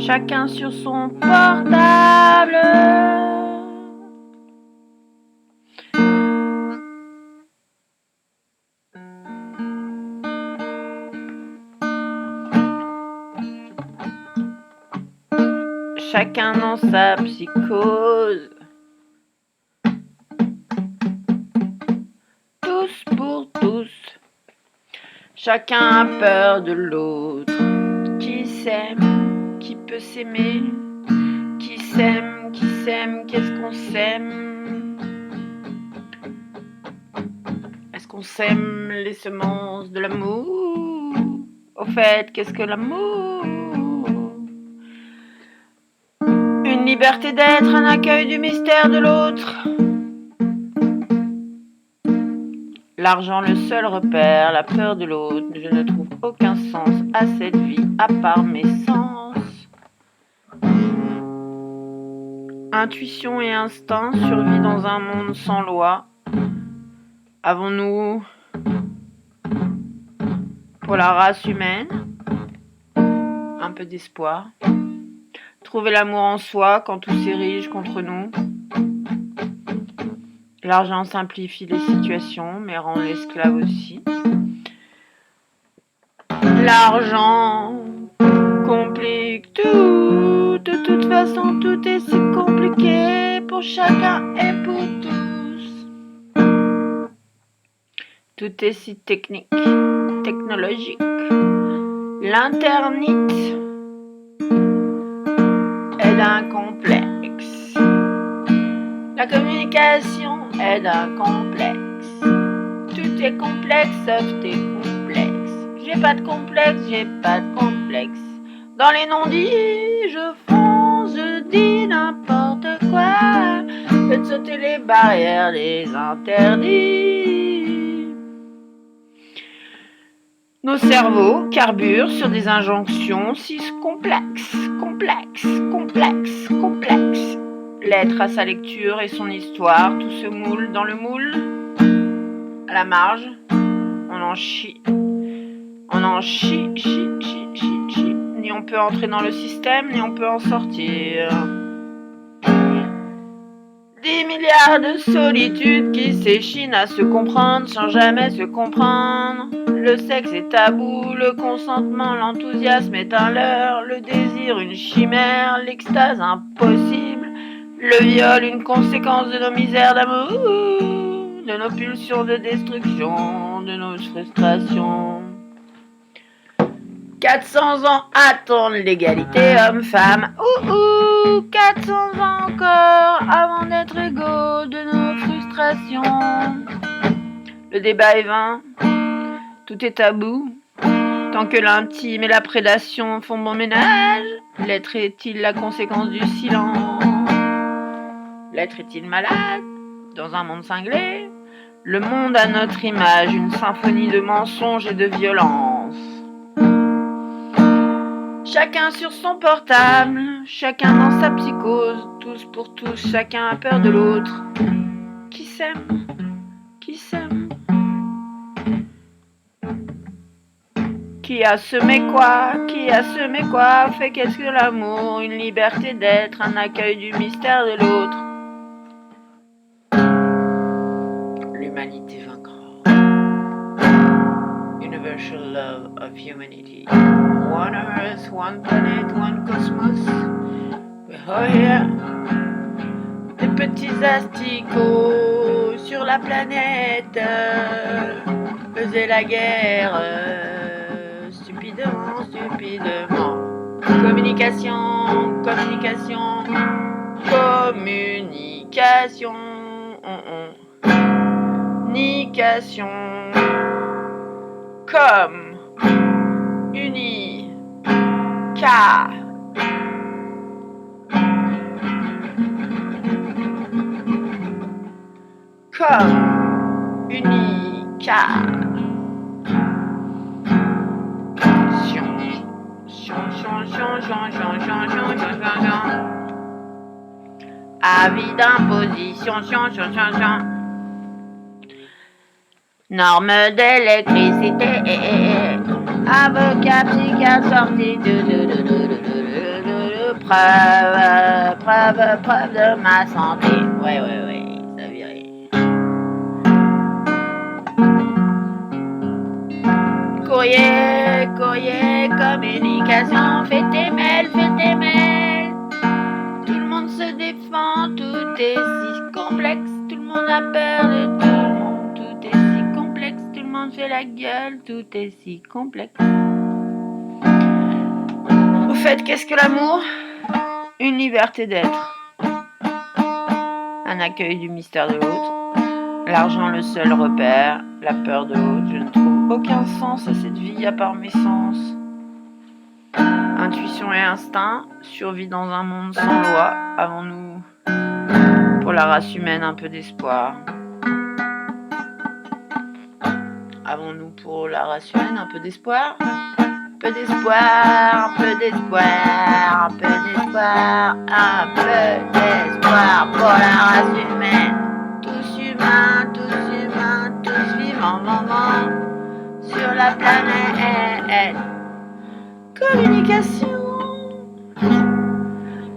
chacun sur son portable. Chacun dans sa psychose. Tous pour tous. Chacun a peur de l'autre. Qui s'aime, qui peut s'aimer? Qui s'aime, qu'est-ce qu'on s'aime? Est-ce qu'on sème les semences de l'amour? Au fait, qu'est-ce que l'amour? Une liberté d'être, un accueil du mystère de l'autre. L'argent, le seul repère, la peur de l'autre. Je ne trouve aucun sens à cette vie, à part mes sens. Intuition et instinct, survie dans un monde sans loi. Avons-nous, pour la race humaine, un peu d'espoir? Trouver l'amour en soi quand tout s'érige contre nous. L'argent simplifie les situations, mais rend l'esclave aussi. L'argent complique tout. De toute façon, tout est si compliqué pour chacun et pour tous. Tout est si technique, technologique. L'internite est d'un complexe. La communication est d'un complexe. Tout est complexe sauf tes complexes. J'ai pas de complexe, j'ai pas de complexe. Dans les non-dits, je fonce, je dis n'importe quoi. Faites sauter les barrières, les interdits. Nos cerveaux carburent sur des injonctions si complexes. L'être a sa lecture et son histoire, tout se moule dans le moule. À la marge, on en chie. Ni on peut entrer dans le système, ni on peut en sortir. 10 milliards de solitudes qui s'échinent à se comprendre sans jamais se comprendre. Le sexe est tabou, le consentement, l'enthousiasme est un leurre, le désir une chimère, l'extase impossible, le viol une conséquence de nos misères d'amour, de nos pulsions de destruction, de nos frustrations. 400 ans attendent l'égalité homme-femme. 400 ans encore avant d'être égaux de nos frustrations. Le débat est vain, tout est tabou. Tant que l'intime et la prédation font bon ménage, l'être est-il la conséquence du silence? L'être est-il malade dans un monde cinglé? Le monde à notre image, une symphonie de mensonges et de violence. Chacun sur son portable, chacun dans sa psychose, tous pour tous, chacun a peur de l'autre. Qui s'aime? Qui a semé quoi? Fait qu'est-ce que l'amour? Une liberté d'être, un accueil du mystère de l'autre. L'humanité vaincra. Universal love of humanity. One earth, one planet, one cosmos. We're all here. Des petits asticots sur la planète faisaient la guerre stupidement. Communication. Comme uni K comme unique avis d'imposition normes d'électricité avocat psychiatre sorti preuve de ma santé. Ouais, ça virait. Courrier, communication, fais tes mails. Tout le monde se défend, tout est si complexe, tout le monde a peur de tout le monde, tout est si complexe, tout le monde fait la gueule, tout est si complexe. Au fait, qu'est-ce que l'amour ? Une liberté d'être. Un accueil du mystère de l'autre. L'argent le seul repère, la peur de l'autre. Je ne trouve aucun sens à cette vie à part mes sens. Intuition et instinct, survie dans un monde sans loi. Avons-nous, pour la race humaine, un peu d'espoir ? Avons-nous pour la race humaine un peu d'espoir ? Un peu d'espoir pour la race humaine. Tous humains, tous vivants, moment sur la planète. Communication,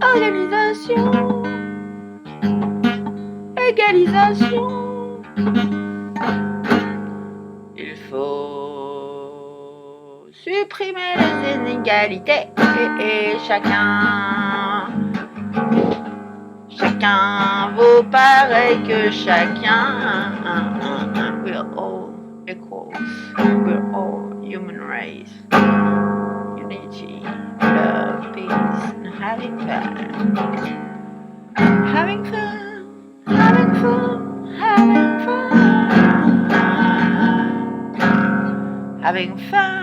organisation, égalisation. Il faut supprimer les inégalités et chacun vaut pareil que chacun. We're all equals. We're all human race. Unity, love, peace, and having fun. Having fun. Having fun.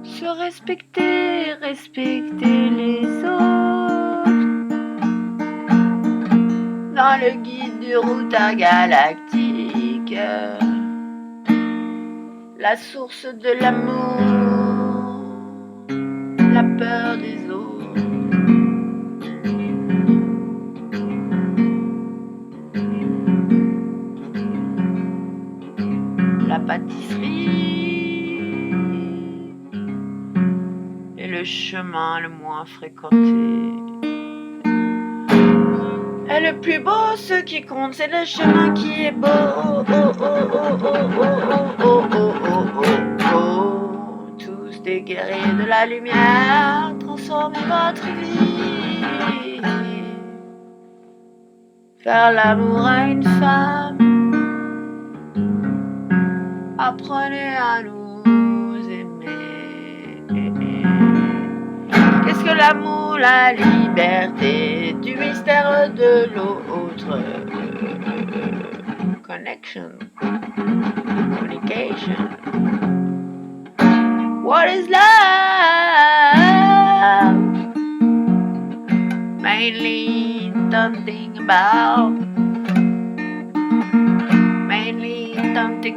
Se respecter les autres. Dans le guide du routard galactique, la source de l'amour, la peur des autres. La pâtisserie est le chemin le moins fréquenté. Et le plus beau, ce qui compte, c'est le chemin qui est beau. Tous des guerriers de la lumière, transformez votre vie. Faire l'amour à une femme, apprenez à nous aimer. Qu'est-ce que l'amour, la liberté, du mystère de l'autre? Connection, communication. What is love? Mainly something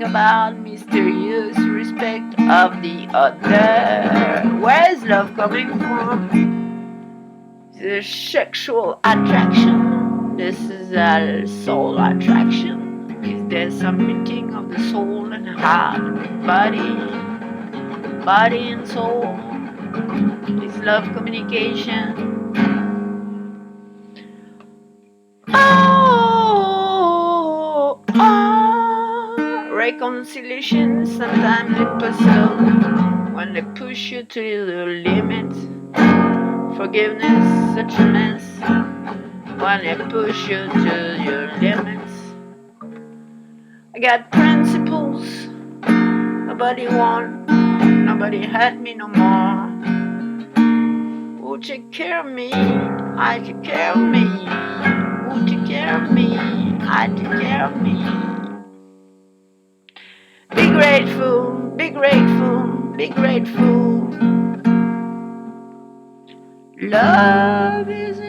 about mysterious respect of the other. Where is love coming from? The sexual attraction. This is a soul attraction. Is there some meeting of the soul and heart, body and soul? Is love communication? Reconciliation sometimes impossible when they push you to the limit. Forgiveness such a mess when they push you to your limits. I got principles. Nobody hurt me no more. Who take care of me? I take care of me. Who take care of me? I take care of me. Be grateful. Love is